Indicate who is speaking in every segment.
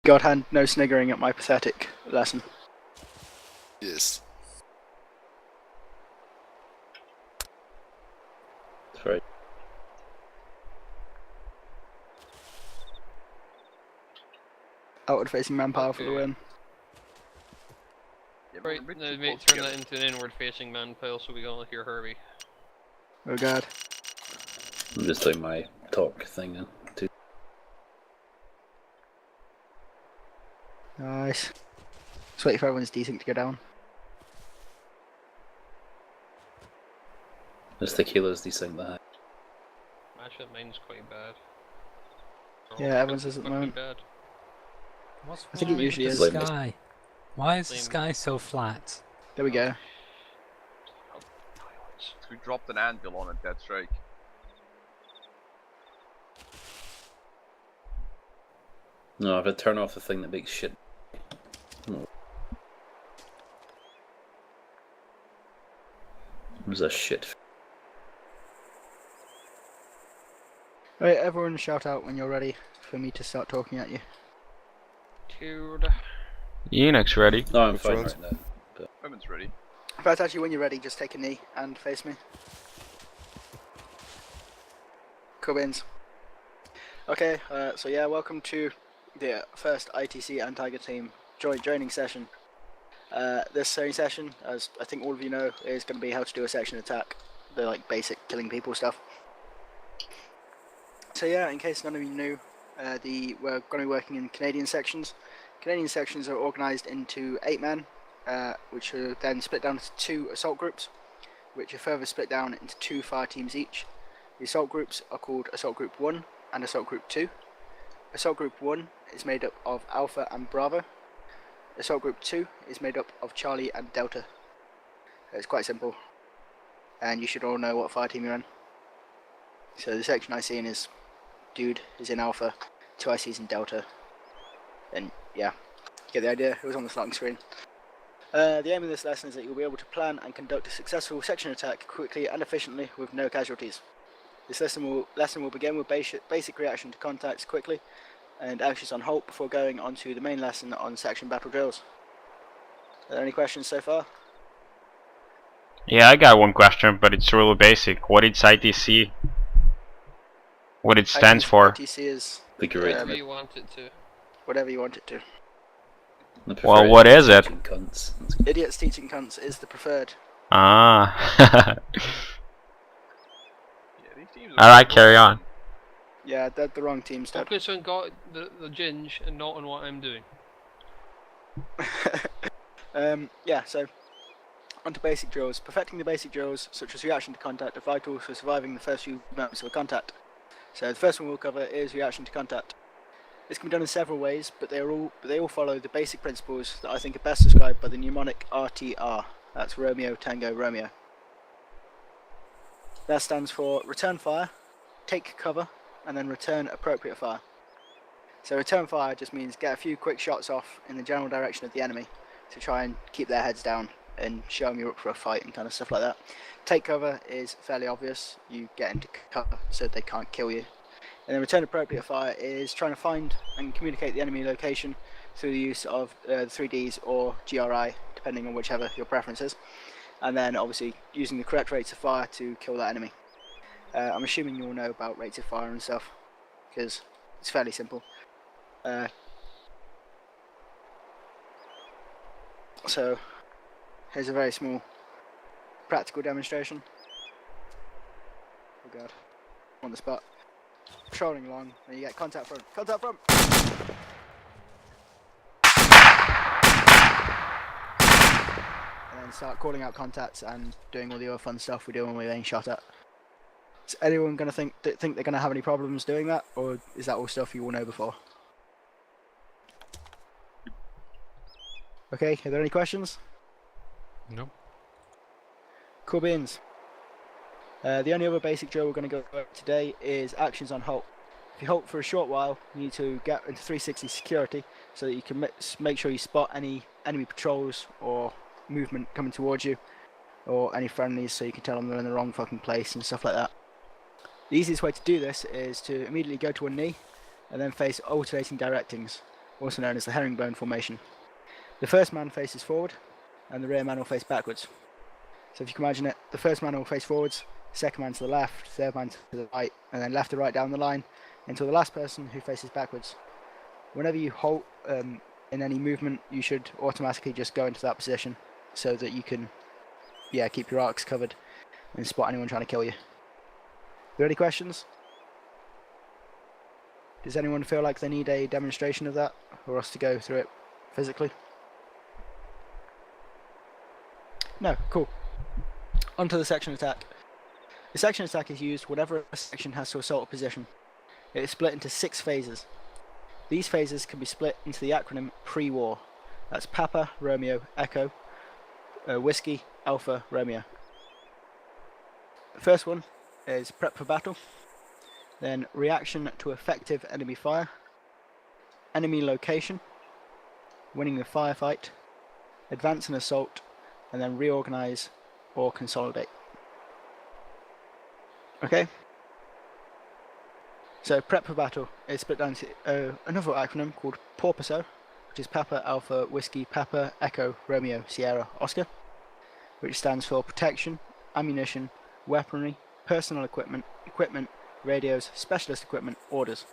Speaker 1: God hand, no sniggering at my pathetic lesson.
Speaker 2: Yes.
Speaker 3: That's right.
Speaker 1: Outward facing manpower for the win.
Speaker 4: Yeah,
Speaker 5: Right, now mate, turn that into an inward facing man pile so we got like your Herbie.
Speaker 1: Oh god.
Speaker 3: I'm just doing my talk thing now, too.
Speaker 1: Nice. Just wait for everyone's decent to go down.
Speaker 3: This tequila's decent that.
Speaker 5: Mashup mine's quite bad.
Speaker 1: Yeah, everyone's is at the moment.
Speaker 5: Bad.
Speaker 6: What's
Speaker 1: I think it
Speaker 6: wrong
Speaker 1: usually
Speaker 6: with
Speaker 1: is.
Speaker 6: the sky? Why is the
Speaker 5: Same.
Speaker 6: sky so flat?
Speaker 1: There we go.
Speaker 4: We dropped an anvil on it, that's right.
Speaker 3: No, if I turn off the thing that makes shit. Oh. What was that shit?
Speaker 1: Right, everyone shout out when you're ready for me to start talking at you.
Speaker 5: Dude.
Speaker 7: Unix ready.
Speaker 3: No, I'm fine right now.
Speaker 4: Women's ready.
Speaker 1: In fact, actually, when you're ready, just take a knee and face me. Cubbins. Okay, so yeah, welcome to the first ITC and Tiger team joining session. This training session, as I think all of you know, is going to be how to do a section attack, the like basic killing people stuff. So yeah, in case none of you knew, we're going to be working in Canadian sections. Canadian sections are organised into 8 men, which are then split down into 2 assault groups, which are further split down into 2 fire teams each. The assault groups are called Assault Group 1 and Assault Group 2. Assault Group 1 is made up of Alpha and Bravo. Assault Group 2 is made up of Charlie and Delta. It's quite simple, and you should all know what fire team you're in. So the section I see in is Dude is in Alpha, 2 ICs in Delta, and yeah, get the idea. It was on the starting screen. The aim of this lesson is that you'll be able to plan and conduct a successful section attack quickly and efficiently with no casualties. This lesson will begin with basic reaction to contacts quickly and actions on halt before going on to the main lesson on section battle drills. Are there any questions so far?
Speaker 7: Yeah, I got one question, but it's really basic. What is ITC? What it stands for?
Speaker 1: ITC is
Speaker 3: The great.
Speaker 5: Whatever you want it to.
Speaker 1: whatever you want it to.
Speaker 7: Well, what is it?
Speaker 3: Cunts.
Speaker 1: Idiots teaching cunts is the preferred.
Speaker 7: Ah.
Speaker 4: Yeah, these teams are
Speaker 7: Alright, carry on.
Speaker 1: Yeah, they're the wrong team, Stud.
Speaker 5: Focus on got the ginge and not on what I'm doing.
Speaker 1: Yeah, so onto basic drills. Perfecting the basic drills, such as reaction to contact, are vital for surviving the first few moments of a contact. So the first one we'll cover is reaction to contact. This can be done in several ways, but they all follow the basic principles that I think are best described by the mnemonic RTR. That's Romeo Tango Romeo. That stands for return fire, take cover, and then return appropriate fire. So return fire just means get a few quick shots off in the general direction of the enemy to try and keep their heads down and show them you're up for a fight and kind of stuff like that. Take cover is fairly obvious. You get into cover so they can't kill you. And then return appropriate fire is trying to find and communicate the enemy location through the use of the 3Ds or GRI, depending on whichever your preference is. And then obviously using the correct rates of fire to kill that enemy. I'm assuming you all know about rates of fire and stuff, because it's fairly simple. So here's a very small practical demonstration. Oh god, on the spot. Patrolling along, and you get contact front. Contact front! And then start calling out contacts and doing all the other fun stuff we do when we're being shot at. Is anyone going to think they're going to have any problems doing that, or is that all stuff you all know before? Okay, are there any questions?
Speaker 6: No.
Speaker 1: Cool beans. The only other basic drill we're going to go over today is actions on halt. If you halt for a short while, you need to get into 360 security so that you can make sure you spot any enemy patrols or movement coming towards you, or any friendlies, so you can tell them they're in the wrong fucking place and stuff like that. The easiest way to do this is to immediately go to a knee and then face alternating directings. also known as the herringbone formation. The first man faces forward, and the rear man will face backwards. So if you can imagine it, the first man will face forwards, second man to the left, third man to the right, and then left to right down the line, until the last person who faces backwards. Whenever you halt in any movement, you should automatically just go into that position, so that you can, keep your arcs covered and spot anyone trying to kill you. Are there any questions? Does anyone feel like they need a demonstration of that, or us to go through it physically? No, cool. Onto the section attack. The section attack is used whenever a section has to assault a position. It is split into 6 phases. These phases can be split into the acronym pre-war. That's Papa, Romeo, Echo, Whiskey, Alpha, Romeo. The first one is prep for battle, then reaction to effective enemy fire, enemy location, winning the firefight, advance and assault, and then reorganize or consolidate. Okay? So prep for battle is split down to another acronym called PAWPSO, which is Papa, Alpha, Whiskey, Papa, Echo, Romeo, Sierra, Oscar, which stands for protection, ammunition, weaponry, personal equipment, radios, specialist equipment, orders.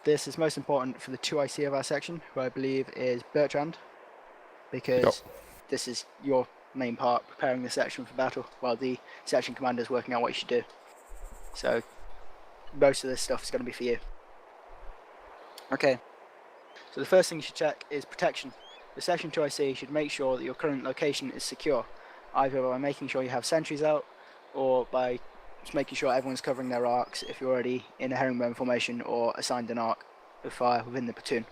Speaker 1: This is most important for the 2IC of our section, who I believe is Bertrand, because this is your main part, preparing the section for battle, while the section commander is working out what you should do. So most of this stuff is going to be for you. Okay, so the first thing you should check is protection. The section 2IC should make sure that your current location is secure, either by making sure you have sentries out, or by just making sure everyone's covering their arcs if you're already in a herringbone formation or assigned an arc of fire within the platoon.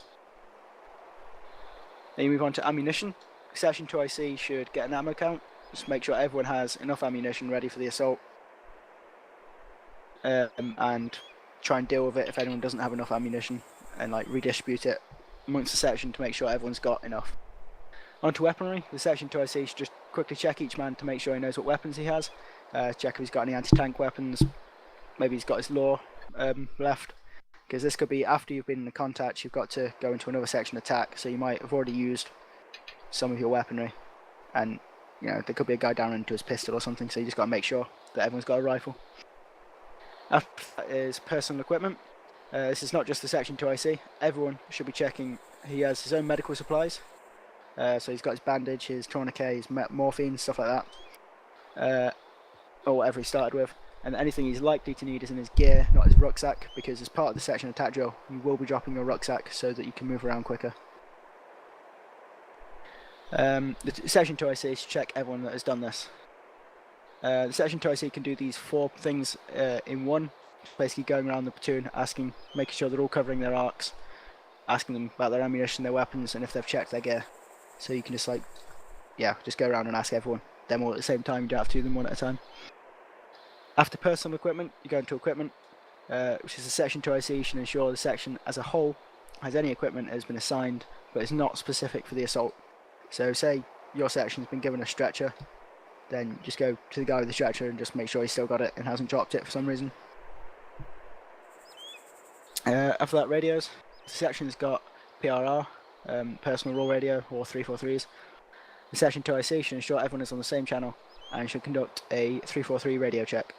Speaker 1: Then you move on to ammunition. Section 2IC should get an ammo count, just make sure everyone has enough ammunition ready for the assault, and try and deal with it if anyone doesn't have enough ammunition, and like redistribute it amongst the section to make sure everyone's got enough. Onto weaponry. The section 2IC should just quickly check each man to make sure he knows what weapons he has, check if he's got any anti-tank weapons, maybe he's got his law left, because this could be after you've been in the contact, you've got to go into another section attack, so you might have already used some of your weaponry, and there could be a guy down into his pistol or something, so you just got to make sure that everyone's got a rifle. After that is personal equipment. This is not just the section 2IC, everyone should be checking he has his own medical supplies, so he's got his bandage, his tourniquet, his morphine, stuff like that, or whatever he started with, and anything he's likely to need is in his gear, not his rucksack, because as part of the section attack drill you will be dropping your rucksack so that you can move around quicker. The section 2IC should check everyone that has done this. The section 2IC can do these 4 things in one, basically going around the platoon, making sure they're all covering their arcs, asking them about their ammunition, their weapons, and if they've checked their gear. So you can just just go around and ask everyone, them all at the same time, you don't have to do them one at a time. After personal equipment, you go into equipment, which is the section 2IC should ensure the section as a whole has any equipment that has been assigned, but is not specific for the assault. So say your section's been given a stretcher, then just go to the guy with the stretcher and just make sure he's still got it and hasn't dropped it for some reason. After that, radios. The section's got PRR, personal raw radio, or 343s. The section 2IC should ensure everyone is on the same channel and should conduct a 343 radio check.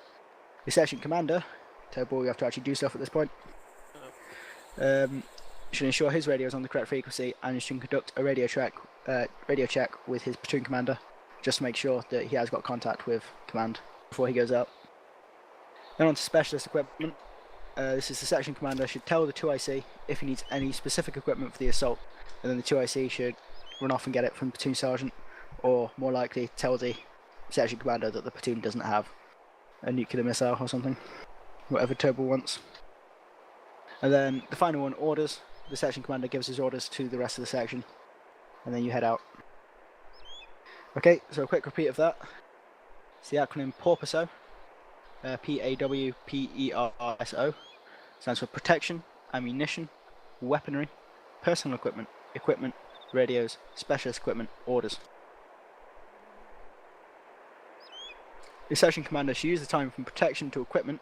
Speaker 1: The section commander, Turbo, you have to actually do stuff at this point, should ensure his radio is on the correct frequency and should conduct a radio check with his platoon commander, just to make sure that he has got contact with command before he goes out. Then on to specialist equipment. This is the section commander should tell the 2IC if he needs any specific equipment for the assault, and then the 2IC should run off and get it from platoon sergeant, or more likely tell the section commander that the platoon doesn't have a nuclear missile or something, whatever Turbo wants. And then the final one, orders. The section commander gives his orders to the rest of the section, and then you head out. Okay, so a quick repeat of that. It's the acronym PAWPSO, PAWPERSO, stands for protection, ammunition, weaponry, personal equipment, radios, specialist equipment, orders. The section commander should use the time from protection to equipment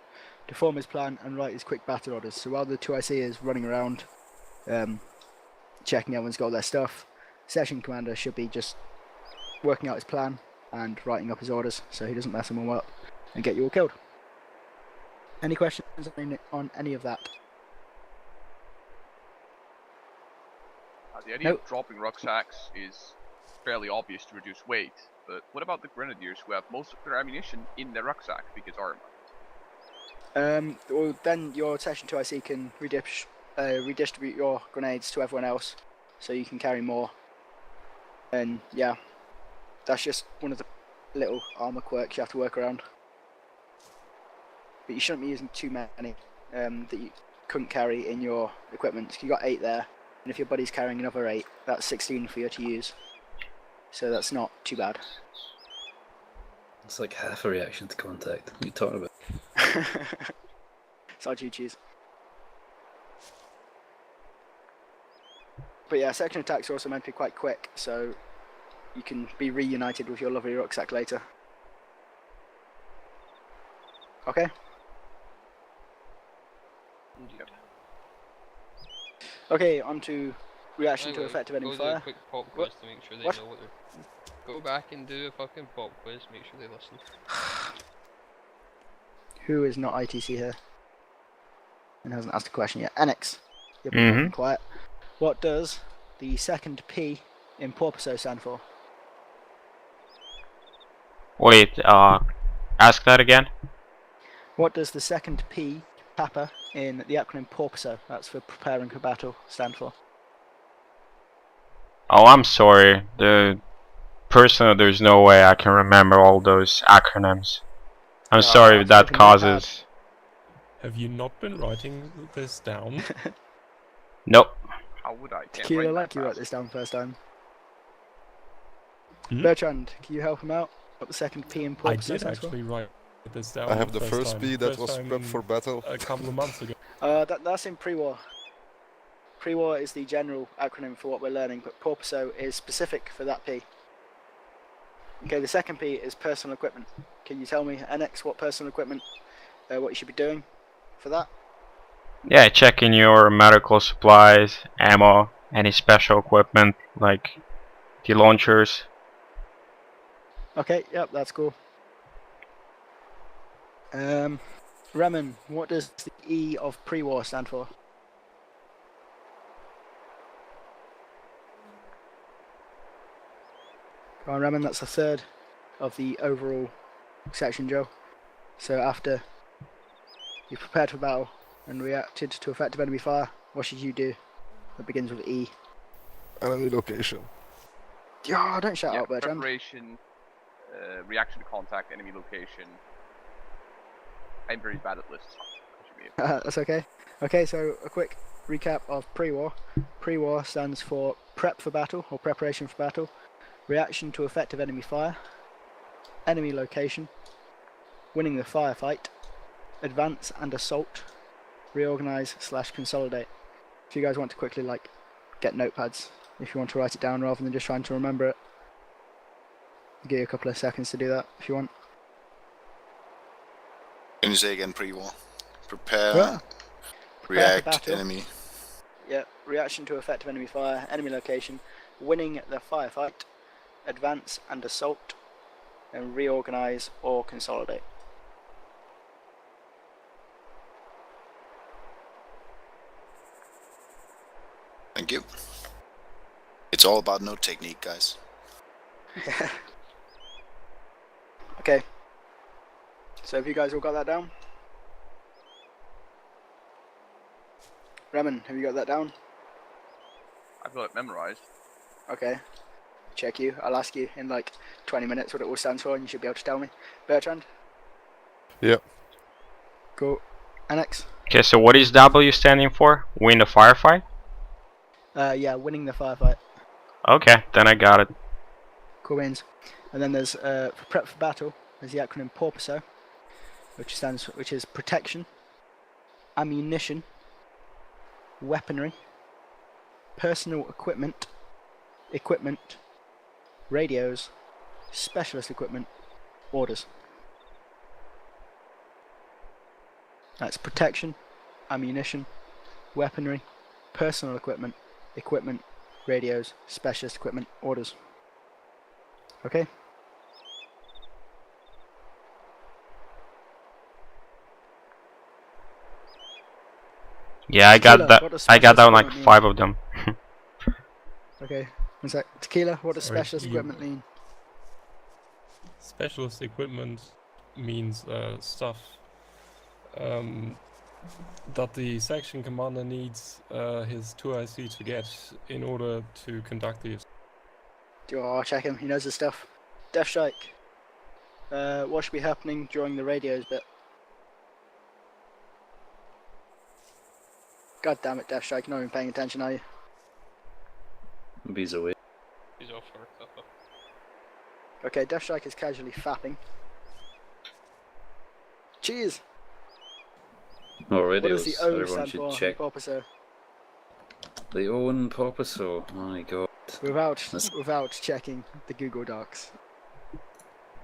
Speaker 1: to form his plan and write his quick battle orders. So while the 2IC is running around checking everyone's got all their stuff. Section commander should be just working out his plan and writing up his orders so he doesn't mess them all up and get you all killed. Any questions on any of that?
Speaker 4: The idea
Speaker 1: Nope.
Speaker 4: of dropping rucksacks is fairly obvious to reduce weight, but what about the grenadiers who have most of their ammunition in their rucksack because armor?
Speaker 1: Well, then your Section 2 IC can redistribute your grenades to everyone else, so you can carry more. And yeah, that's just one of the little armor quirks you have to work around. But you shouldn't be using too many that you couldn't carry in your equipment. You got 8 there, and if your buddy's carrying another 8, that's 16 for you to use. So that's not too bad.
Speaker 3: It's like half a reaction to contact. What are you talking about?
Speaker 1: It's all you choose. But yeah, section attacks are also meant to be quite quick, so you can be reunited with your lovely rucksack later. Okay?
Speaker 5: Indeed.
Speaker 1: Okay, on to reaction to
Speaker 5: Anyway,
Speaker 1: effective enemy
Speaker 5: go do
Speaker 1: fire.
Speaker 5: a quick pop
Speaker 1: What?
Speaker 5: quiz to make sure they
Speaker 1: What?
Speaker 5: know what they're... Go back and do a fucking pop quiz, make sure they listen.
Speaker 1: Who is not ITC here? And hasn't asked a question yet. Annex. You're
Speaker 7: Mhm.
Speaker 1: quiet. What does the second P in Porpoiso stand for?
Speaker 7: Wait, ask that again?
Speaker 1: What does the second P, Papa, in the acronym Porpoiso, that's for preparing for battle, stand for?
Speaker 7: Oh, I'm sorry. Personally, there's no way I can remember all those acronyms. I'm sorry if that
Speaker 1: look in your pad.
Speaker 7: causes...
Speaker 8: Have you not been writing this down?
Speaker 7: Nope.
Speaker 4: How would I? Can't
Speaker 1: Tequila,
Speaker 4: write
Speaker 1: like
Speaker 4: that
Speaker 1: you wrote
Speaker 4: fast.
Speaker 1: this down first time.
Speaker 8: Hmm?
Speaker 1: Bertrand, can you help him out? What the second P in
Speaker 8: I
Speaker 1: Porpoiso
Speaker 8: did
Speaker 1: stands for?
Speaker 8: actually write this down.
Speaker 2: I have the
Speaker 8: first
Speaker 2: first
Speaker 8: time.
Speaker 2: P that
Speaker 8: First
Speaker 2: was
Speaker 8: time
Speaker 2: prep for battle.
Speaker 8: a couple of months ago.
Speaker 1: That's in pre-war. Pre-war is the general acronym for what we're learning, but Porpoiso is specific for that P. Okay, the second P is personal equipment. Can you tell me, NX, what personal equipment, what you should be doing for that?
Speaker 7: Yeah, checking your medical supplies, ammo, any special equipment, like the launchers.
Speaker 1: Okay, yep, that's cool. Remen, what does the E of pre-war stand for? Come on, Remen, that's a third of the overall section, Joe. So after you prepared for battle and reacted to effective enemy fire, what should you do? That begins with E.
Speaker 2: Enemy location.
Speaker 1: Yeah, don't shout
Speaker 4: Yeah,
Speaker 1: out, Bertrand.
Speaker 4: preparation, reaction to contact, enemy location. I'm very bad at lists. Should be able-
Speaker 1: That's okay. Okay, so a quick recap of pre-war. Pre-war stands for prep for battle or preparation for battle, reaction to effective enemy fire, enemy location, winning the firefight, advance and assault, reorganize / consolidate. If you guys want to quickly get notepads, if you want to write it down rather than just trying to remember it, I'll give you a couple of seconds to do that if you want.
Speaker 2: Can you say again pre-war? Prepare,
Speaker 1: Yeah. Prepare for
Speaker 2: react,
Speaker 1: battle.
Speaker 2: enemy.
Speaker 1: Yeah, reaction to effective enemy fire, enemy location, winning the firefight, advance and assault, and reorganize or consolidate.
Speaker 2: Thank you. It's all about note technique, guys.
Speaker 1: Okay. So have you guys all got that down? Remen, have you got that down?
Speaker 4: I've got it memorized.
Speaker 1: Okay. Check you. I'll ask you in 20 minutes what it all stands for and you should be able to tell me. Bertrand?
Speaker 2: Yep.
Speaker 1: Cool. Annex?
Speaker 7: Okay, so what is W standing for? Win the firefight?
Speaker 1: Yeah, winning the firefight.
Speaker 7: Okay, then I got it.
Speaker 1: Cool beans. And then there's for prep for battle, there's the acronym Porpoiso, which is protection, ammunition, weaponry, personal equipment, radios, specialist equipment, orders. That's protection, ammunition, weaponry, personal equipment, radios, specialist equipment, orders. Okay?
Speaker 7: Yeah, I got
Speaker 1: Tequila,
Speaker 7: that.
Speaker 1: what does
Speaker 7: I got
Speaker 1: specialist
Speaker 7: down like
Speaker 1: equipment mean?
Speaker 7: 5 of them.
Speaker 1: Okay. One sec. Tequila, what does
Speaker 8: Sorry,
Speaker 1: specialist
Speaker 8: you-
Speaker 1: equipment mean?
Speaker 8: Specialist equipment means stuff that the section commander needs his 2IC to get in order to conduct the.
Speaker 1: Oh, check him. He knows his stuff. Death Strike. What should be happening during the radios bit? God damn it, Death Strike. You're not even paying attention, are you?
Speaker 3: Bees away.
Speaker 5: He's off for a couple.
Speaker 1: Okay, Death Strike is casually fapping. Cheers!
Speaker 3: Oh,
Speaker 1: What
Speaker 3: radios.
Speaker 1: does the O
Speaker 3: Everyone
Speaker 1: stand
Speaker 3: should
Speaker 1: for?
Speaker 3: check
Speaker 1: Porpoiso.
Speaker 3: the O in Porpoiso. My god.
Speaker 1: Without checking the Google Docs.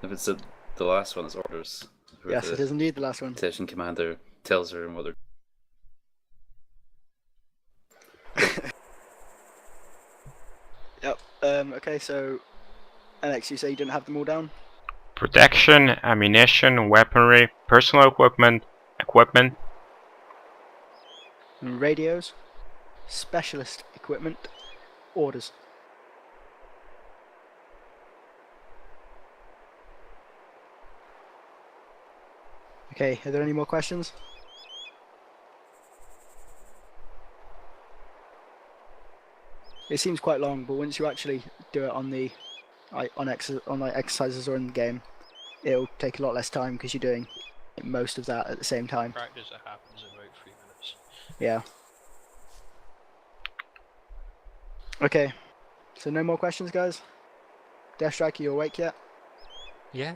Speaker 3: If it's the last one, it's orders. Where
Speaker 1: Yes,
Speaker 3: the
Speaker 1: it is indeed the last one.
Speaker 3: station commander tells her what they're.
Speaker 1: Yep. Okay, so Alex, you say you didn't have them all down?
Speaker 7: Protection, ammunition, weaponry, personal equipment,
Speaker 1: Radios, specialist equipment, orders. Okay, are there any more questions? It seems quite long, but once you actually do it on the on like exercises or in the game, it'll take a lot less time because you're doing most of that at the same time.
Speaker 5: Practice that happens in about 3 minutes.
Speaker 1: Yeah. Okay, so no more questions, guys? Death Strike, are you awake yet?
Speaker 6: Yeah.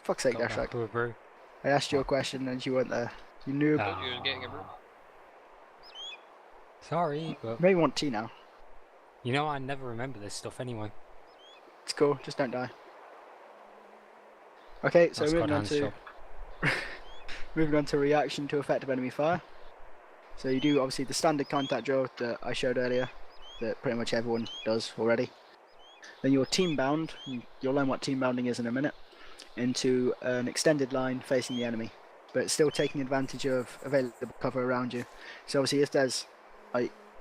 Speaker 1: Fuck's sake,
Speaker 6: Got
Speaker 1: Death
Speaker 6: that
Speaker 1: Strike.
Speaker 6: brew, brew.
Speaker 1: I asked you a question and you weren't there. You knew.
Speaker 6: Ah.
Speaker 5: You was getting a brew.
Speaker 6: Sorry, but
Speaker 1: Maybe want tea now.
Speaker 6: you know I never remember this stuff anyway.
Speaker 1: It's cool, just don't die. Okay, so
Speaker 6: That's
Speaker 1: moving
Speaker 6: God
Speaker 1: on
Speaker 6: hands
Speaker 1: to
Speaker 6: job.
Speaker 1: moving on to reaction to effective enemy fire. So you do obviously the standard contact drill that I showed earlier, that pretty much everyone does already. Then you're team bound, and you'll learn what team bounding is in a minute, into an extended line facing the enemy, but still taking advantage of available cover around you. So obviously if there's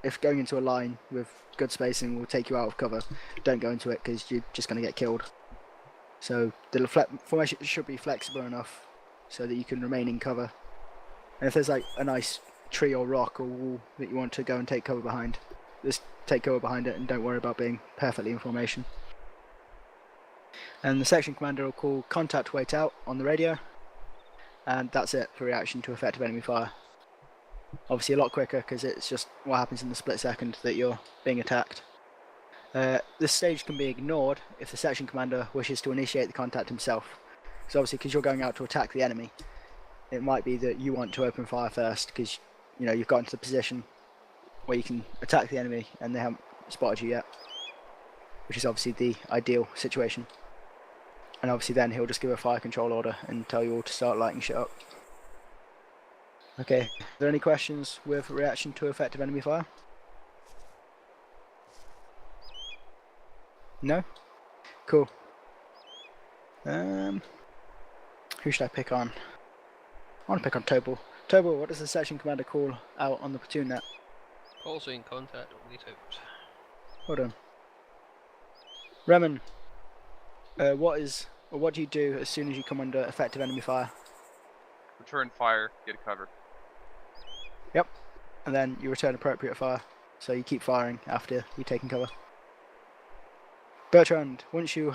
Speaker 1: if going into a line with good spacing will take you out of cover, don't go into it because you're just going to get killed. So the formation should be flexible enough so that you can remain in cover. And if there's like a nice tree or rock or wall that you want to go and take cover behind, just take cover behind it and don't worry about being perfectly in formation. And the section commander will call contact wait out on the radio, and that's it for reaction to effective enemy fire. Obviously a lot quicker because it's just what happens in the split second that you're being attacked. This stage can be ignored if the section commander wishes to initiate the contact himself. So obviously because you're going out to attack the enemy, it might be that you want to open fire first because you've got into the position where you can attack the enemy and they haven't spotted you yet, which is obviously the ideal situation. And obviously then he'll just give a fire control order and tell you all to start lighting shit up. Okay, are there any questions with reaction to effective enemy fire? No? Cool. Who should I pick on? I want to pick on Tobal. Tobal, what does the section commander call out on the platoon net?
Speaker 5: Call saying contact only out.
Speaker 1: Hold on. Remen, what do you do as soon as you come under effective enemy fire?
Speaker 4: Return fire, get cover.
Speaker 1: Yep. And then you return appropriate fire, so you keep firing after you've taken cover. Bertrand, once you're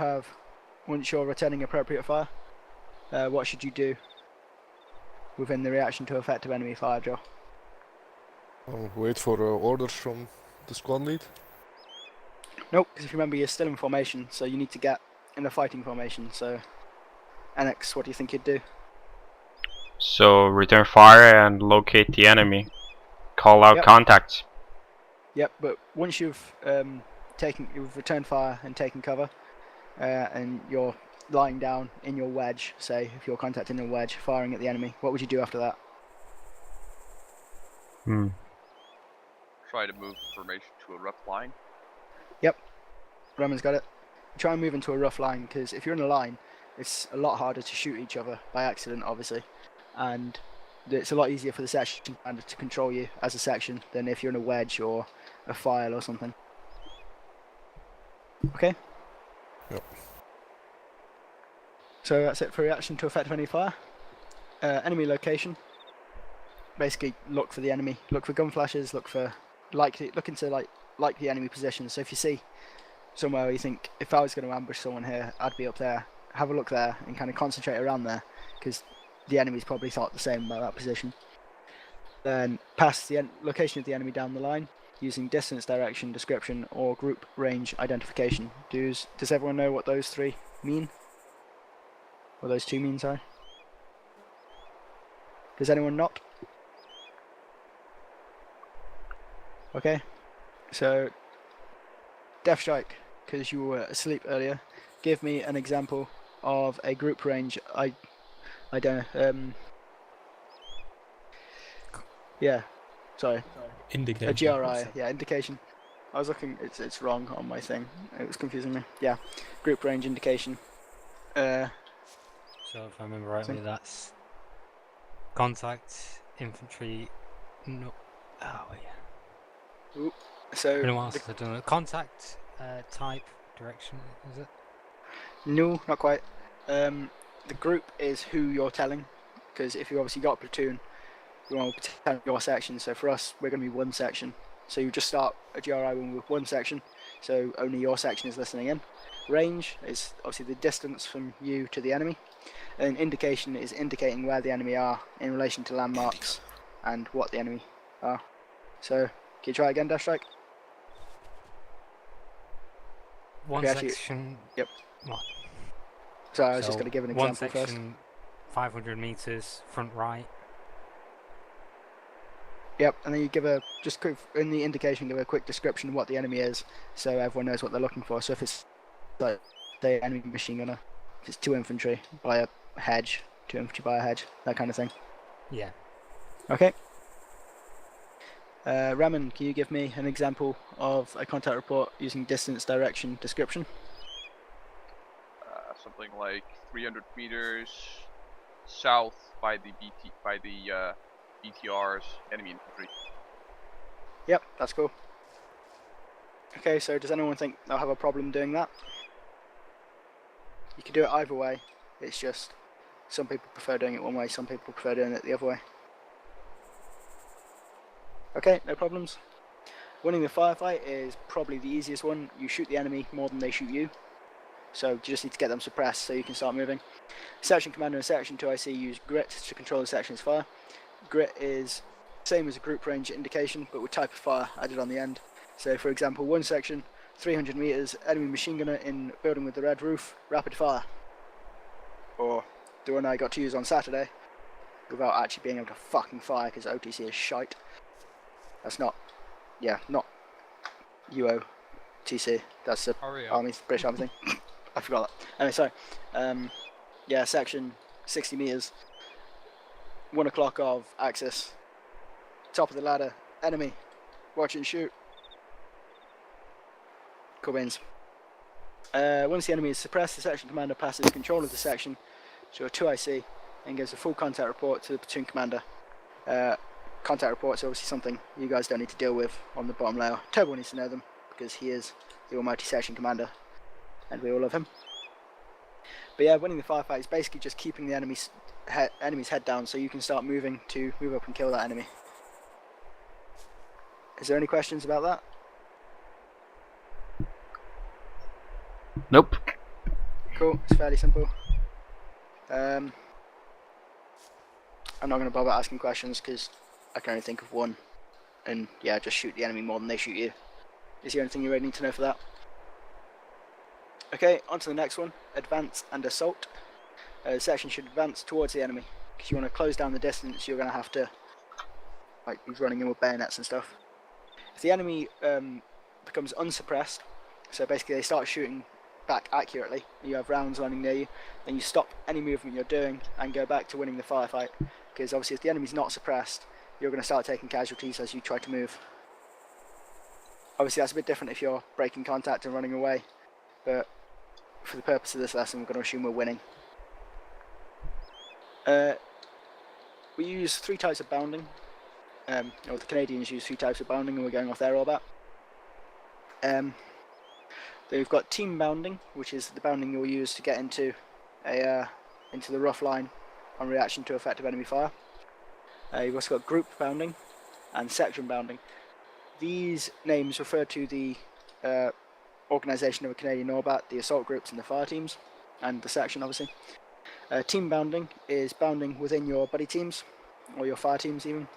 Speaker 1: returning appropriate fire, what should you do within the reaction to effective enemy fire drill?
Speaker 9: I'll wait for orders from the squad lead.
Speaker 1: Nope, because if you remember, you're still in formation, so you need to get in a fighting formation. So, Annex, what do you think you'd do?
Speaker 7: So return fire and locate the enemy. Call out
Speaker 1: Yep.
Speaker 7: contacts.
Speaker 1: Yep, but once you've returned fire and taken cover, and you're lying down in your wedge, say if you're contacting a wedge, firing at the enemy, what would you do after that?
Speaker 7: Hmm.
Speaker 4: Try to move the formation to a rough line.
Speaker 1: Ramon's got it. Try and move into a rough line, because if you're in a line, it's a lot harder to shoot each other by accident, obviously, and it's a lot easier for the section commander to control you as a section than if you're in a wedge or a file or something. Okay.
Speaker 9: Yep.
Speaker 1: So that's it for reaction to effective enemy fire. Enemy location. Basically, look for the enemy. Look for gun flashes. Look into likely enemy positions. So if you see somewhere where you think, if I was going to ambush someone here, I'd be up there. Have a look there and kind of concentrate around there, because the enemy's probably thought the same about that position. Then pass the location of the enemy down the line using distance, direction, description, or group range identification. Does everyone know what those three mean? What those two mean, sorry? Does anyone not? Okay, so Death Strike, because you were asleep earlier, give me an example of a group range. I don't know. Yeah, sorry.
Speaker 8: Indication.
Speaker 1: A GRI, yeah, indication. I was looking. It's wrong on my thing. It was confusing me. Yeah, group range indication.
Speaker 6: So if I remember rightly, that's contact, infantry. No. Oh yeah.
Speaker 1: So
Speaker 6: Been a while since I've done it. Contact, type, direction. Is it?
Speaker 1: no, not quite. The group is who you're telling, because if you obviously got a platoon, you want to tell your section. So for us, we're going to be one section. So you just start a GRI with one section, so only your section is listening in. Range is obviously the distance from you to the enemy, and indication is indicating where the enemy are in relation to landmarks and what the enemy are. So can you try again, Death Strike?
Speaker 6: One
Speaker 1: Okay, actually-
Speaker 6: section.
Speaker 1: Yep.
Speaker 6: What?
Speaker 1: So I was just
Speaker 6: So
Speaker 1: going to give an
Speaker 6: one
Speaker 1: example first.
Speaker 6: section, 500 meters, front right.
Speaker 1: Yep, and then you give in the indication, give a quick description of what the enemy is, so everyone knows what they're looking for. So if it's like, say, enemy machine gunner, if it's 2 infantry by a hedge, 2 infantry by a hedge, that kind of thing.
Speaker 6: Yeah.
Speaker 1: Okay. Raman, can you give me an example of a contact report using distance, direction, description?
Speaker 4: Something like 300 meters south by the BTR's enemy infantry.
Speaker 1: Yep, that's cool. Okay, so does anyone think they'll have a problem doing that? You can do it either way. It's just some people prefer doing it one way, some people prefer doing it the other way. Okay, no problems. Winning the firefight is probably the easiest one. You shoot the enemy more than they shoot you. So you just need to get them suppressed so you can start moving. Section commander and section 2IC use grit to control the section's fire. Grit is same as a group range indication, but with type of fire added on the end. So for example, one section, 300 meters, enemy machine gunner in building with the red roof, rapid fire. Or the one I got to use on Saturday, without actually being able to fucking fire because OTC is shite. That's not UOTC. That's the British Army thing. I forgot that. Anyway, sorry. Yeah, section 60 meters. 1 o'clock of axis. Top of the ladder. Enemy. Watch and shoot. Cool beans. Once the enemy is suppressed, the section commander passes control of the section to a 2IC and gives a full contact report to the platoon commander. Contact reports are obviously something you guys don't need to deal with on the bottom layer. Turbo needs to know them because he is the almighty section commander and we all love him. But yeah, winning the firefight is basically just keeping the enemy's head down so you can start moving to move up and kill that enemy. Is there any questions about that?
Speaker 7: Nope.
Speaker 1: Cool, it's fairly simple. I'm not going to bother asking questions because I can only think of one. And yeah, just shoot the enemy more than they shoot you. Is the only thing you really need to know for that. Okay, on to the next one. Advance and assault. The section should advance towards the enemy. Because you want to close down the distance, you're going to have to like be running in with bayonets and stuff. If the enemy becomes unsuppressed, so basically they start shooting back accurately, you have rounds landing near you, then you stop any movement you're doing and go back to winning the firefight. Because obviously if the enemy's not suppressed, you're going to start taking casualties as you try to move. Obviously that's a bit different if you're breaking contact and running away, but for the purpose of this lesson we're going to assume we're winning. We use 3 types of bounding, or the Canadians use 3 types of bounding, and we're going off their orbit. They've got team bounding, which is the bounding you'll use to get into the rough line on reaction to effective enemy fire. You've also got group bounding and section bounding. These names refer to the organisation of a Canadian orbit, the assault groups and the fire teams, and the section obviously. Team bounding is bounding within your buddy teams, or your fire teams even.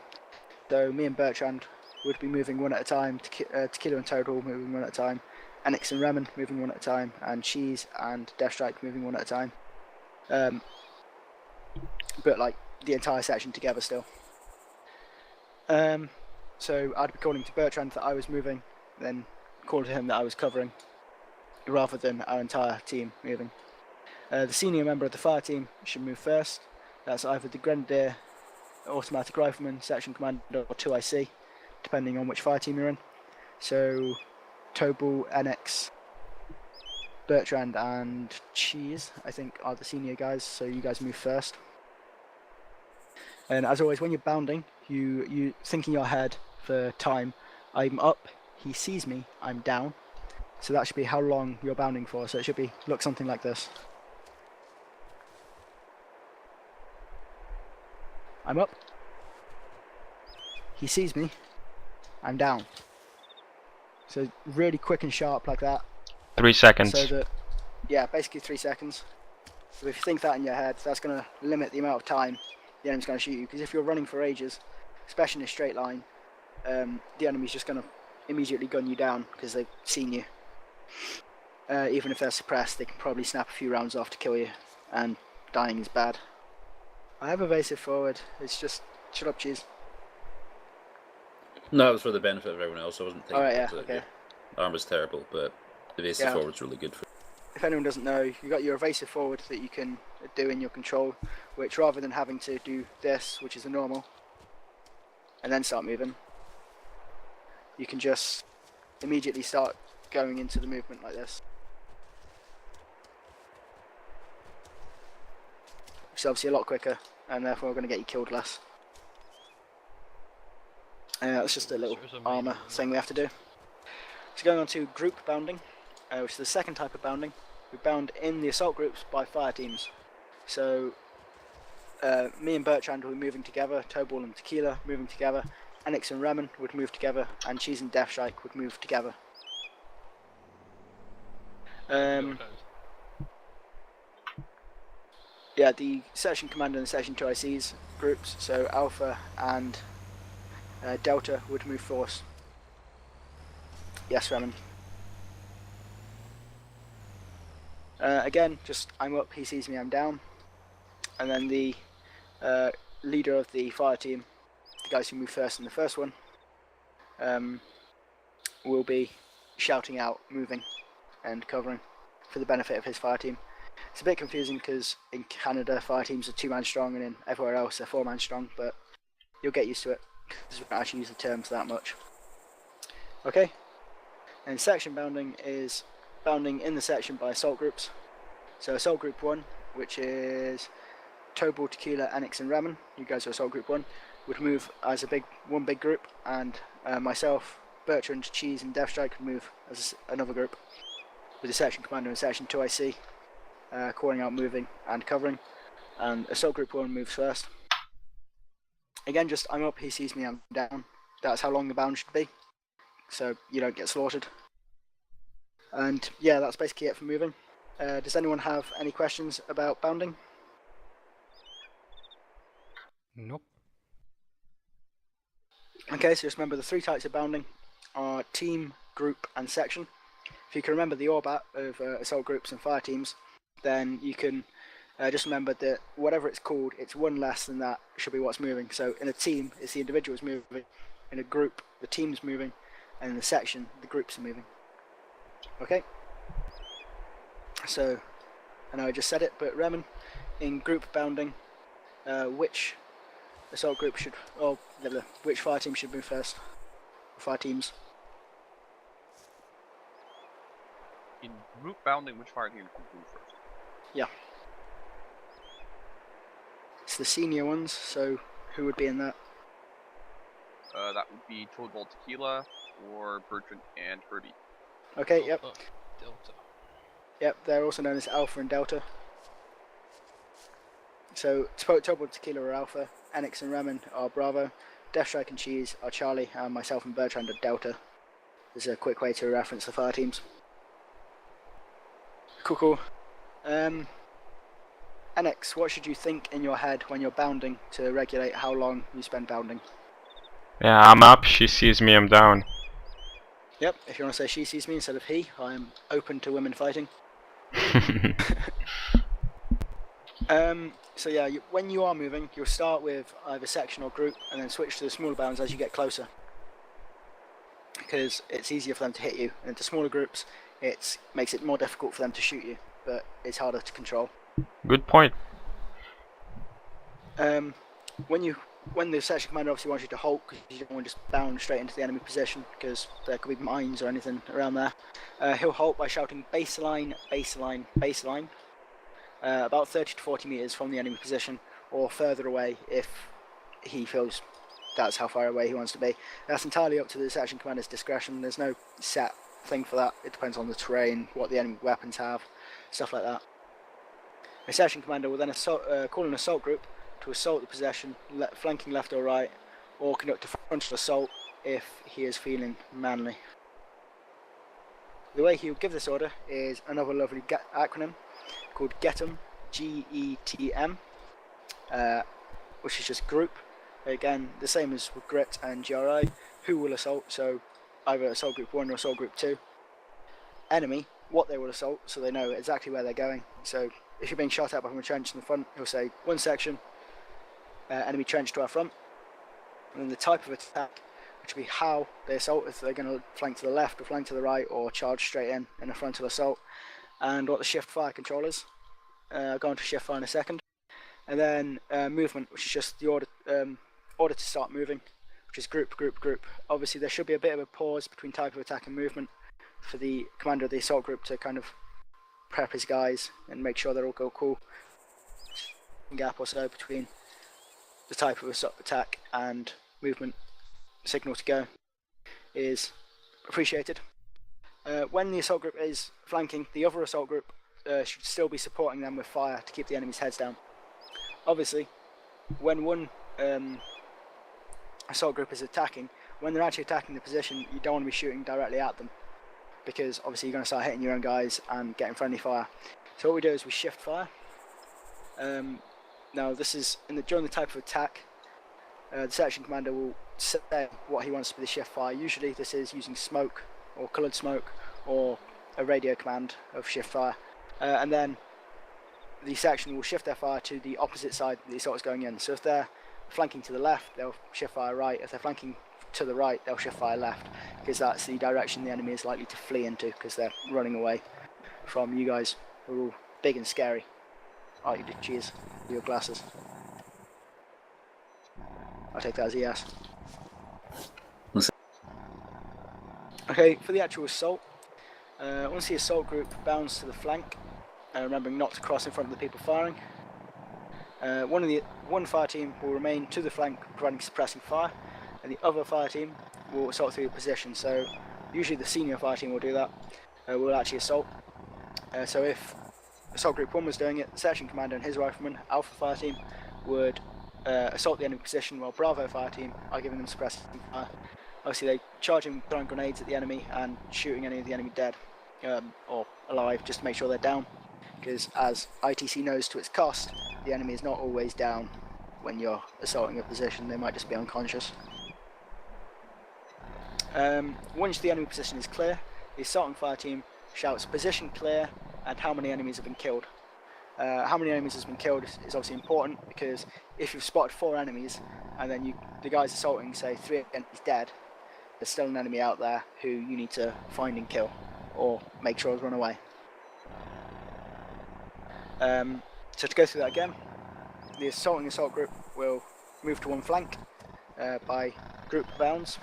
Speaker 1: So me and Bertrand would be moving one at a time, Tequila and Toadhall moving one at a time, Anix and Remen moving one at a time, and Cheese and Deathstrike moving one at a time. But like the entire section together still. So I'd be calling to Bertrand that I was moving, then call to him that I was covering, rather than our entire team moving. The senior member of the fire team should move first. That's either the Grenadier, Automatic Rifleman, Section Commander, or 2IC, depending on which fire team you're in. So Tobal, Anix, Bertrand and Cheese, I think, are the senior guys, so you guys move first. And as always, when you're bounding, you think in your head for time, I'm up, he sees me, I'm down. So that should be how long you're bounding for, so it should look something like this. I'm up, he sees me, I'm down. So really quick and sharp like that.
Speaker 7: 3 seconds.
Speaker 1: So that, yeah, basically 3 seconds. So if you think that in your head, that's going to limit the amount of time the enemy's going to shoot you. Because if you're running for ages, especially in a straight line, the enemy's just going to immediately gun you down because they've seen you. Even if they're suppressed, they can probably snap a few rounds off to kill you, and dying is bad. I have evasive forward, it's just, shut up Cheese.
Speaker 3: No, it was for the benefit of everyone else. I wasn't thinking.
Speaker 1: Alright, yeah, okay.
Speaker 3: Armor's terrible, but evasive forward's really good for.
Speaker 1: If anyone doesn't know, you've got your evasive forward that you can do in your control, which rather than having to do this, which is the normal, and then start moving, you can just immediately start going into the movement like this. Which is obviously a lot quicker, and therefore going to get you killed less. That's just a little armour thing we have to do. So going on to group bounding, which is the second type of bounding. We bound in the assault groups by fire teams. So me and Bertrand will be moving together, Tobal and Tequila moving together, Anix and Remen would move together, and Cheese and Deathstrike would move together. Yeah, the section commander and section 2ICs groups, so Alpha and Delta would move force. Yes, Remen. Again, just I'm up, he sees me, I'm down. And then the leader of the fire team, the guys who move first in the first one, will be shouting out, moving and covering for the benefit of his fire team. It's a bit confusing because in Canada fire teams are 2-man strong and in everywhere else they're 4-man strong, but you'll get used to it because we don't actually use the terms that much. Okay, and section bounding is bounding in the section by assault groups. So assault group 1, which is Tobal, Tequila, Anix and Remen, you guys are assault group 1, would move as one big group, and myself, Bertrand, Cheese and Deathstrike would move as another group, with the section commander and section 2IC calling out moving and covering, and assault group 1 moves first. Again, just I'm up, he sees me, I'm down. That's how long the bound should be, so you don't get slaughtered. And yeah, that's basically it for moving. Does anyone have any questions about bounding?
Speaker 6: Nope.
Speaker 1: Okay, so just remember the 3 types of bounding are team, group and section. If you can remember the orbit of assault groups and fire teams, then you can just remember that whatever it's called, it's one less than that should be what's moving. So in a team, it's the individuals moving. In a group, the team's moving. And in the section, the groups are moving. Okay? So, I know I just said it, but Remen, in group bounding, which assault group should, or which fire team should move first? Fire teams.
Speaker 4: in group bounding, which fire team can move first?
Speaker 1: It's the senior ones, so who would be in that?
Speaker 4: That would be Toadball Tequila or Bertrand and Herbie.
Speaker 1: Okay, yep.
Speaker 5: Alpha, Delta.
Speaker 1: Yep, they're also known as Alpha and Delta. So, Tobo Tequila are Alpha, Enix and Ramen are Bravo, Deathstrike and Cheese are Charlie, and myself and Bertrand are Delta. This is a quick way to reference the fire teams. Cool. Enix, what should you think in your head when you're bounding to regulate how long you spend bounding?
Speaker 7: Yeah, I'm up, she sees me, I'm down.
Speaker 1: Yep, if you want to say she sees me instead of he, I'm open to women fighting. So yeah, when you are moving, you'll start with either section or group, and then switch to the smaller bounds as you get closer. Because it's easier for them to hit you, and into smaller groups, it makes it more difficult for them to shoot you, but it's harder to control.
Speaker 7: Good point.
Speaker 1: When the section commander obviously wants you to halt, because you don't want to just bound straight into the enemy position, because there could be mines or anything around there, he'll halt by shouting baseline, baseline, baseline, about 30 to 40 meters from the enemy position, or further away if he feels that's how far away he wants to be. That's entirely up to the section commander's discretion. There's no set thing for that. It depends on the terrain, what the enemy weapons have, stuff like that. The section commander will then call an assault group to assault the possession, flanking left or right, or conduct a frontal assault if he is feeling manly. The way he will give this order is another lovely acronym called GETM, G-E-T-M, which is just group. Again, the same as with GRIT and GRI, who will assault, so either assault group 1 or assault group 2. Enemy, what they will assault, so they know exactly where they're going. So if you're being shot at from a trench in the front, he'll say 1 section, enemy trench to our front. And then the type of attack, which will be how they assault, if they're going to flank to the left or flank to the right or charge straight in a frontal assault. And what the shift fire control is. I'll go on to shift fire in a second. And then movement, which is just the order to start moving, which is group, group, group. Obviously there should be a bit of a pause between type of attack and movement for the commander of the assault group to kind of prep his guys and make sure they're all go cool. Gap or so between the type of attack and movement signal to go is appreciated. When the assault group is flanking, the other assault group should still be supporting them with fire to keep the enemy's heads down. Obviously, when one assault group is attacking, when they're actually attacking the position, you don't want to be shooting directly at them, because obviously you're going to start hitting your own guys and getting friendly fire. So what we do is we shift fire. Now this is during the type of attack, the section commander will say what he wants to be the shift fire. Usually this is using smoke or coloured smoke or a radio command of shift fire, and then the section will shift their fire to the opposite side the assault is going in. So if they're flanking to the left, they'll shift fire right. If they're flanking to the right, they'll shift fire left, because that's the direction the enemy is likely to flee into, because they're running away from you guys who are all big and scary. Oh, you did cheers with your glasses. I'll take that as a yes. Okay, for the actual assault, once the assault group bounds to the flank, remembering not to cross in front of the people firing, one fire team will remain to the flank providing suppressing fire, and the other fire team will assault through the position. So usually the senior fire team will do that, will actually assault. So if assault group 1 was doing it, the section commander and his rifleman, Alpha fire team, would assault the enemy position, while Bravo fire team are giving them suppressing fire. Obviously they charging, throwing grenades at the enemy and shooting any of the enemy dead or alive, just to make sure they're down, because as ITC knows to its cost, the enemy is not always down when you're assaulting a position. They might just be unconscious. Once the enemy position is clear, the assaulting fire team shouts position clear and how many enemies have been killed. How many enemies has been killed is obviously important, because if you've spotted 4 enemies and then the guys assaulting say 3 enemies dead, there's still an enemy out there who you need to find and kill, or make sure has run away. So to go through that again, the assaulting assault group will move to one flank by group bounds.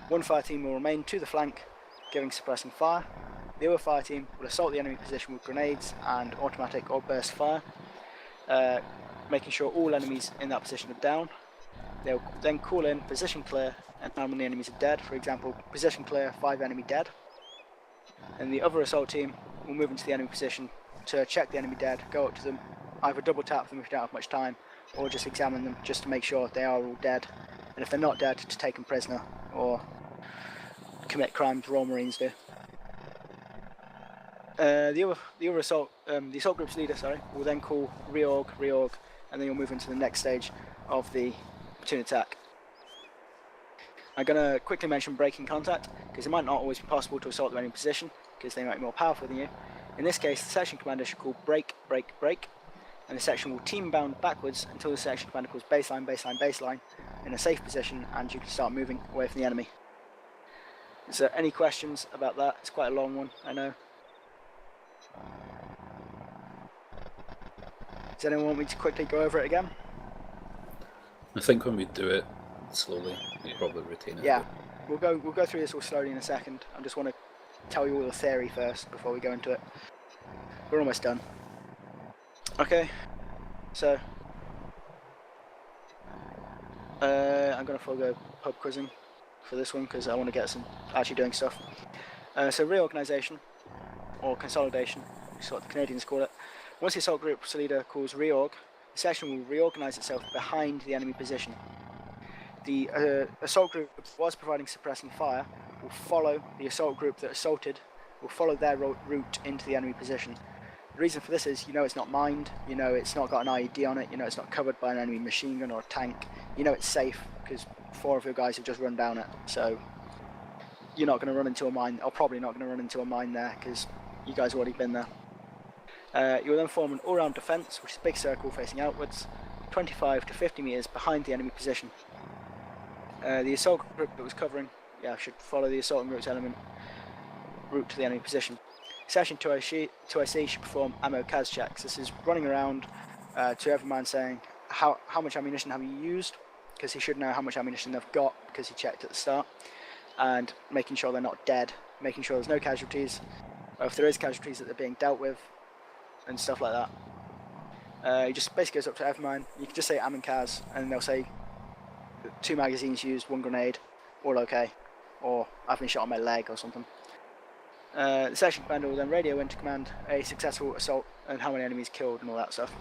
Speaker 1: One fire team will remain to the flank, giving suppressing fire. The other fire team will assault the enemy position with grenades and automatic or burst fire, making sure all enemies in that position are down. They'll then call in position clear, and how many enemies are dead. For example, position clear, 5 enemy dead. And the other assault team will move into the enemy position to check the enemy dead, go up to them, either double tap them if you don't have much time, or just examine them just to make sure they are all dead. And if they're not dead, to take them prisoner, or commit crimes Royal Marines do. The assault group's leader, will then call reorg, and then you'll move into the next stage of the platoon attack. I'm going to quickly mention breaking contact, because it might not always be possible to assault the enemy position, because they might be more powerful than you. In this case, the section commander should call break, and the section will team bound backwards until the section commander calls baseline, in a safe position, and you can start moving away from the enemy. Is there any questions about that? It's quite a long one, I know. Does anyone want me to quickly go over it again?
Speaker 3: I think when we do it slowly, we'll probably retain it.
Speaker 1: Yeah, we'll go through this all slowly in a second. I just want to tell you all the theory first before we go into it. We're almost done. Okay, so I'm gonna forego pub quizzing for this one because I want to get some actually doing stuff. So reorganisation or consolidation, which is what the Canadians call it. Once the assault group's leader calls reorg, the section will reorganise itself behind the enemy position. The assault group that was providing suppressing fire will follow the assault group that assaulted, will follow their route into the enemy position. The reason for this is, you know it's not mined, you know it's not got an IED on it, you know it's not covered by an enemy machine gun or a tank, you know it's safe because 4 of your guys have just run down it, so you're not going to run into a mine, or probably not going to run into a mine there because you guys have already been there. You will then form an all-round defence, which is a big circle facing outwards, 25 to 50 metres behind the enemy position. The assault group that was covering, should follow the assaulting group's element route to the enemy position. Section 2IC should perform ammo CAS checks. This is running around to every man saying how much ammunition have you used, because he should know how much ammunition they've got because he checked at the start, and making sure they're not dead, making sure there's no casualties, or if there is casualties that they're being dealt with, and stuff like that. He just basically goes up to every man. You can just say ammo CAS, and they'll say 2 magazines used, 1 grenade, all okay, or I've been shot on my leg or something. The section commander will then radio into command a successful assault and how many enemies killed and all that stuff.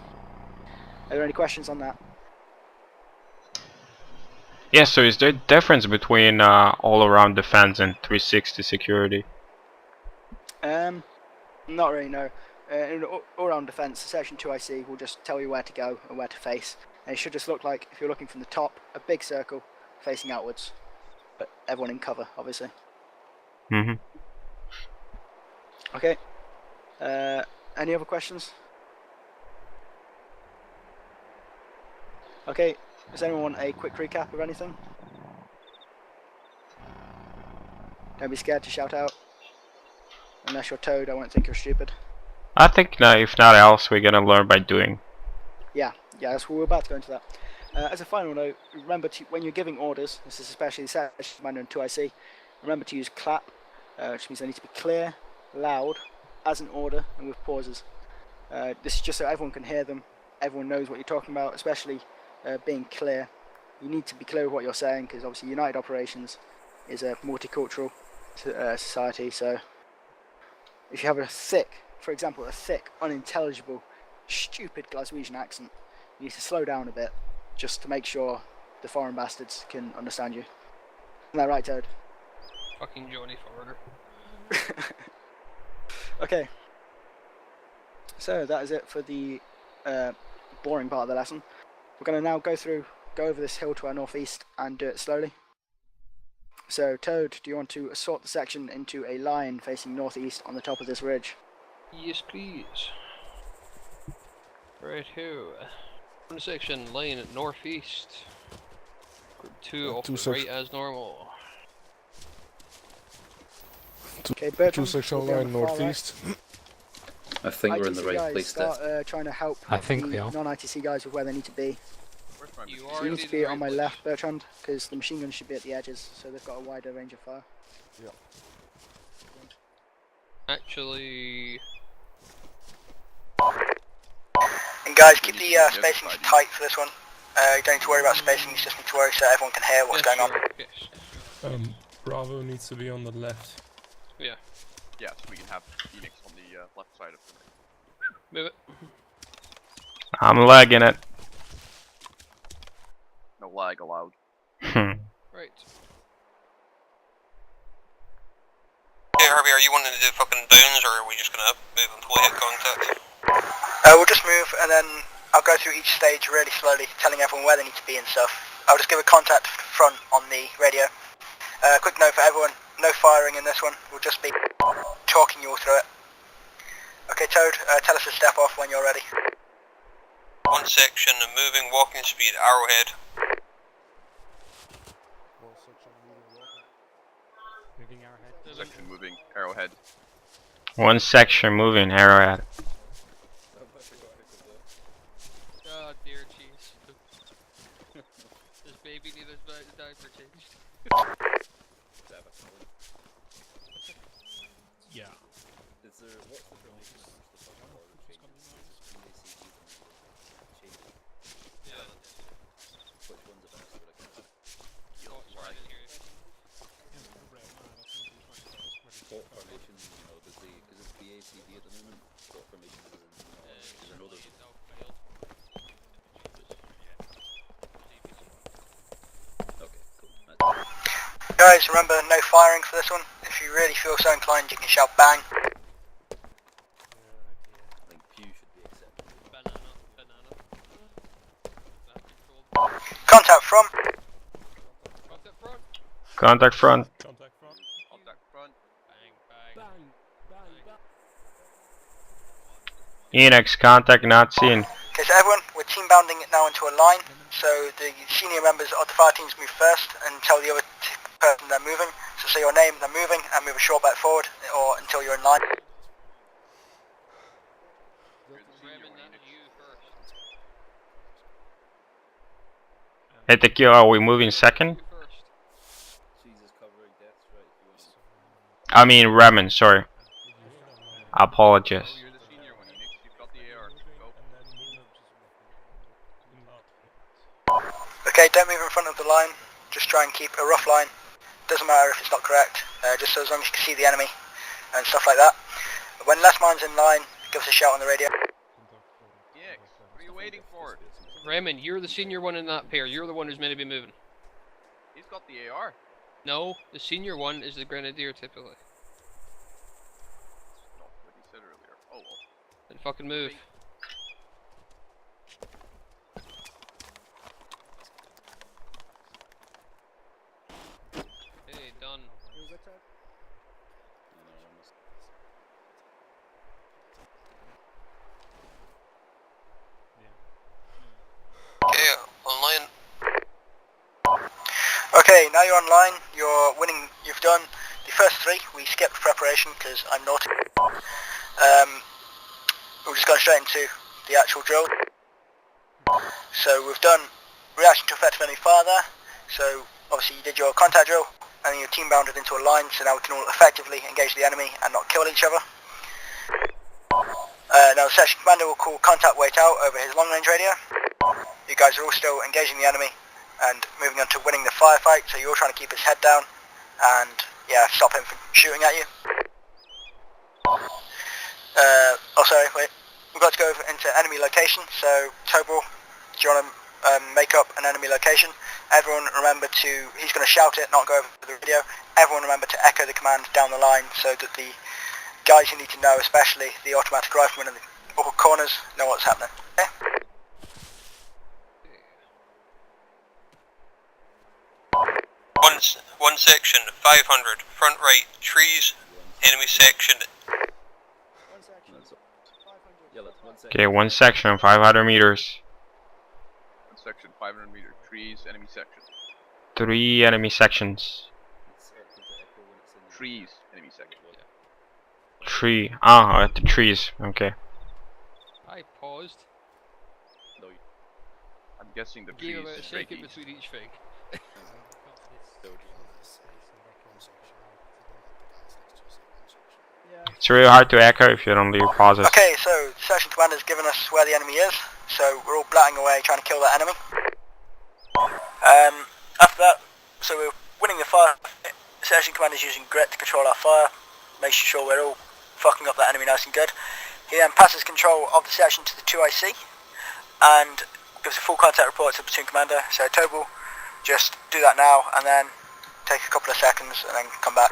Speaker 1: Are there any questions on that?
Speaker 7: Yeah, so is there a difference between all-around defense and 360 security?
Speaker 1: Not really, no. In all-round defense, section 2IC will just tell you where to go and where to face. And it should just look like, if you're looking from the top, a big circle facing outwards. But everyone in cover, obviously.
Speaker 7: Mm-hmm.
Speaker 1: Okay. Any other questions? Okay. Does anyone want a quick recap of anything? Don't be scared to shout out. Unless you're Toad, I won't think you're stupid.
Speaker 7: I think if not else, we're gonna learn by doing.
Speaker 1: Yeah, that's what we're about to go into that. As a final note, remember to, when you're giving orders, this is especially the section commander and 2IC, remember to use clap, which means they need to be clear, loud, as an order, and with pauses. This is just so everyone can hear them, everyone knows what you're talking about, especially being clear. You need to be clear with what you're saying, because obviously United Operations is a multicultural society, so if you have a thick, for example, a thick, unintelligible, stupid Glaswegian accent, you need to slow down a bit, just to make sure the foreign bastards can understand you. Isn't that right, Toad?
Speaker 5: Fucking Johnny Forwarder.
Speaker 1: Okay. So that is it for the boring part of the lesson. We're going to now go over this hill to our northeast and do it slowly. So Toad, do you want to assort the section into a line facing northeast on the top of this ridge?
Speaker 5: Yes, please. Right here. One section, line at northeast. Group 2 off the right as normal.
Speaker 1: Okay, Bertrand,
Speaker 9: 2 section
Speaker 1: we'll be on
Speaker 9: line
Speaker 1: the far
Speaker 9: northeast.
Speaker 3: I think we're in the
Speaker 1: ITC
Speaker 3: right
Speaker 1: guys,
Speaker 3: place
Speaker 1: start
Speaker 3: there.
Speaker 1: trying to help
Speaker 6: I think
Speaker 1: the
Speaker 6: we are.
Speaker 1: non-ITC guys with where they need to be.
Speaker 4: Where's my
Speaker 5: You
Speaker 4: machine?
Speaker 5: are
Speaker 1: So you need
Speaker 5: indeed
Speaker 1: to be
Speaker 5: in the
Speaker 1: on
Speaker 5: right
Speaker 1: my
Speaker 5: place.
Speaker 1: left, Bertrand, because the machine guns should be at the edges, so they've got a wider range of fire.
Speaker 5: Actually,
Speaker 1: And guys, keep the spacings tight for this one. You don't need to worry about spacing, you just need to worry so everyone can hear what's
Speaker 5: yeah,
Speaker 1: going on.
Speaker 5: sure, yes.
Speaker 8: Bravo needs to be on the left.
Speaker 5: Yeah,
Speaker 4: Yeah, so we can have Phoenix on the left side of the ring.
Speaker 5: move it.
Speaker 7: I'm lagging it.
Speaker 4: No lag allowed.
Speaker 5: Right.
Speaker 10: Hey Herbie, are you wanting to do fucking downs, or are we just gonna move until we hit contact?
Speaker 1: We'll just move and then I'll go through each stage really slowly, telling everyone where they need to be and stuff. I'll just give a contact front on the radio. Quick note for everyone, no firing in this one, we'll just be talking you all through it. Okay Toad, tell us to step off when you're ready.
Speaker 10: One section, moving, walking speed, arrowhead.
Speaker 6: Moving arrowhead.
Speaker 4: Section moving, arrowhead.
Speaker 7: One section moving, arrowhead.
Speaker 5: Oh dear jeez. This baby need his diaper changed.
Speaker 6: Yeah.
Speaker 3: Is there, what's the relation to the order changes?
Speaker 5: Yeah.
Speaker 3: Which one's the best?
Speaker 5: Oh, sorry, I didn't hear you.
Speaker 3: What formation, you know, does the, because it's BACD at the moment, what formation is it? Because I know there's... Okay, cool.
Speaker 1: Guys, remember no firing for this one. If you really feel so inclined, you can shout bang.
Speaker 3: I think Pew should be accepted.
Speaker 5: Banana.
Speaker 1: Contact from.
Speaker 5: Contact front.
Speaker 7: Contact front.
Speaker 8: Contact front.
Speaker 4: Contact front.
Speaker 5: Bang.
Speaker 7: Enix, contact not seen.
Speaker 1: Okay, so everyone, we're team bounding it now into a line. So the senior members of the fire teams move first and tell the other person they're moving. So say your name, they're moving, and move a short back forward, or until you're in line.
Speaker 5: Raymond, that's you first.
Speaker 7: Hit the kill. Are we moving second?
Speaker 5: You first.
Speaker 3: Jesus, covering deaths, right? If you want to...
Speaker 7: I mean Ramen, sorry. Apologies.
Speaker 4: Oh, you're the senior one, Enix. You've got the AR. Go.
Speaker 1: Okay, don't move in front of the line. Just try and keep a rough line. Doesn't matter if it's not correct. Just so as long as you can see the enemy and stuff like that. When last man's in line, give us a shout on the radio.
Speaker 4: Yeah, what are you waiting for?
Speaker 5: Raymond, you're the senior one in that pair. You're the one who's meant to be moving.
Speaker 4: He's got the AR.
Speaker 5: No, the senior one is the grenadier typically.
Speaker 4: Not what he said earlier. Oh well.
Speaker 5: Then fucking move. Hey, done.
Speaker 10: Okay, online.
Speaker 1: Okay, now you're online. You're winning. You've done the first three. We skipped preparation because I'm naughty. We're just going straight into the actual drill. So we've done reaction to effective enemy fire there. So obviously you did your contact drill and your team bounded into a line, so now we can all effectively engage the enemy and not kill each other. Now the section commander will call contact wait out over his long range radio. You guys are all still engaging the enemy and moving on to winning the firefight, so you're all trying to keep his head down and yeah, stop him from shooting at you. Oh sorry, wait. We've got to go into enemy location, so Tobral, do you want to make up an enemy location? Everyone remember to, he's going to shout it, not go over the radio. Everyone remember to echo the command down the line so that the guys you need to know, especially the automatic riflemen in the upper corners, know what's happening. Okay?
Speaker 10: One section, 500, front right, trees, enemy section.
Speaker 7: Okay, one section, 500 meters.
Speaker 4: One section, 500 meter. Trees, enemy section.
Speaker 7: 3 enemy sections.
Speaker 4: Trees, enemy section.
Speaker 7: 3. Ah, at the trees. Okay.
Speaker 5: I paused.
Speaker 4: No, I'm guessing the
Speaker 5: Gave
Speaker 4: trees
Speaker 5: about a
Speaker 4: straight
Speaker 5: second
Speaker 4: east.
Speaker 5: between each thing.
Speaker 1: Yeah.
Speaker 7: It's really hard to echo if you don't leave pauses.
Speaker 1: Okay, so Section Commander's given us where the enemy is, so we're all blatting away trying to kill that enemy. After that, so we're winning the fire. Section Commander's using grit to control our fire, making sure we're all fucking up that enemy nice and good. He then passes control of the section to the 2IC and gives a full contact report to the platoon commander. So Tobal, just do that now and then take a couple of seconds and then come back.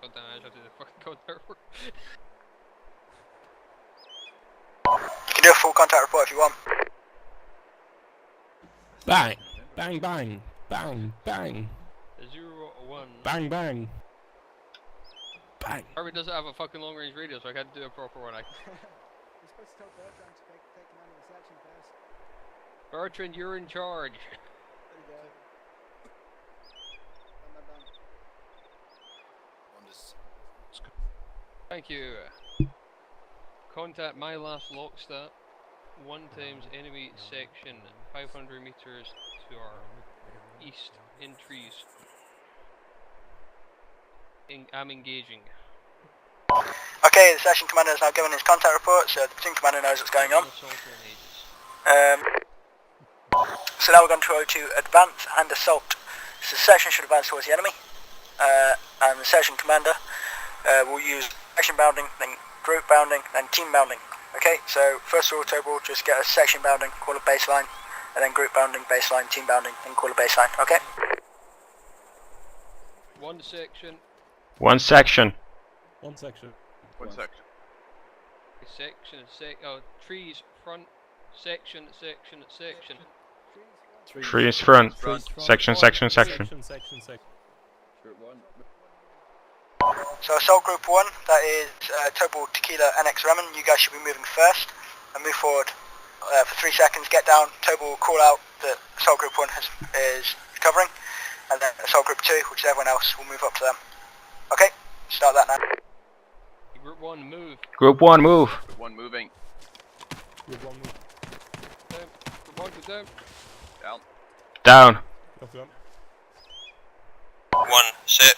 Speaker 5: God damn, I have to do the fucking contact report.
Speaker 1: You can do a full contact report if you want.
Speaker 8: Bang! Bang bang! Bang bang!
Speaker 5: 0-1.
Speaker 8: Bang bang! Bang!
Speaker 5: Harvey doesn't have a fucking long range radio, so I can't do a proper one. Bertrand, you're in charge. Thank you. Contact my last lockstat. 1 times enemy section 500 meters to our east in trees. I'm engaging.
Speaker 1: Okay, the section commander has now given his contact report, so the platoon commander knows what's going on. So now we're going to go to advance and assault. So the section should advance towards the enemy, and the section commander will use section bounding, then group bounding, then team bounding. Okay, so first of all, Tobal, just get a section bounding, call a baseline, and then group bounding, baseline, team bounding, then call a baseline. Okay.
Speaker 5: 1 section.
Speaker 7: 1 section.
Speaker 8: 1 section.
Speaker 4: 1 section.
Speaker 5: Trees front. Section.
Speaker 7: Trees front. Section.
Speaker 8: Section.
Speaker 1: So assault group 1, that is Tobal, Tequila, NX Ramen. You guys should be moving first and move forward for 3 seconds. Get down. Tobal will call out that assault group 1 is recovering, and then assault group 2, which is everyone else, will move up to them. Okay, start that now.
Speaker 5: Group 1, move.
Speaker 7: Group 1, move.
Speaker 4: Group 1 moving.
Speaker 8: Group 1 move.
Speaker 5: Down. Group 1, go down.
Speaker 4: Down.
Speaker 7: Down.
Speaker 8: Up to them.
Speaker 10: 1, sit.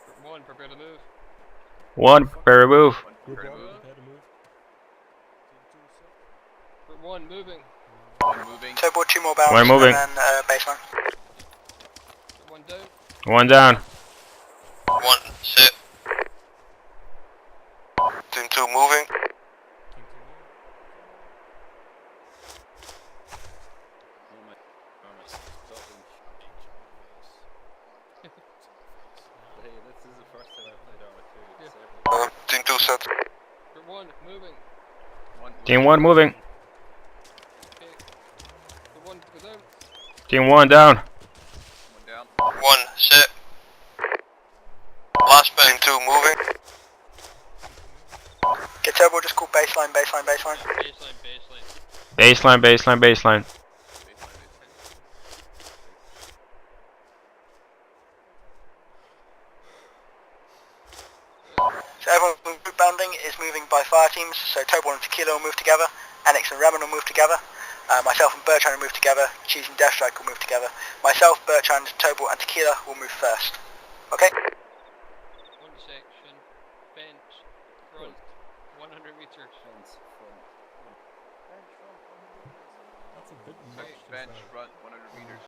Speaker 5: Group 1, prepare to move.
Speaker 7: 1, prepare to move.
Speaker 8: Group 1
Speaker 4: Prepare to move.
Speaker 8: prepare to move.
Speaker 5: Group 1, moving.
Speaker 4: 1 moving.
Speaker 1: Tobal, 2 more bounds,
Speaker 7: One moving.
Speaker 1: and then baseline.
Speaker 5: Group 1 down.
Speaker 7: 1 down.
Speaker 10: 1, sit. Team 2 moving.
Speaker 3: Oh my armor. Hey, this is the first time I've played Arma 2.
Speaker 5: Yeah.
Speaker 10: Team 2 set.
Speaker 5: Group 1, moving.
Speaker 4: 1
Speaker 7: Team 1 moving.
Speaker 5: Okay. Group 1, go down.
Speaker 7: Team 1 down.
Speaker 4: 1 down.
Speaker 10: 1, sit. Last team 2 moving.
Speaker 1: Get Tobal, just call baseline.
Speaker 7: Baseline.
Speaker 1: So everyone group bounding is moving by fire teams, so Tobal and Tequila will move together, Annex and Ramen will move together, myself and Bertrand will move together, Cheese and Deathstrike will move together. Myself, Bertrand, Tobal and Tequila will move first. Okay?
Speaker 5: 1 section. Bench. Front. 100 meters.
Speaker 3: Fence front.
Speaker 8: That's a bit much.
Speaker 4: Bench front 100 meters.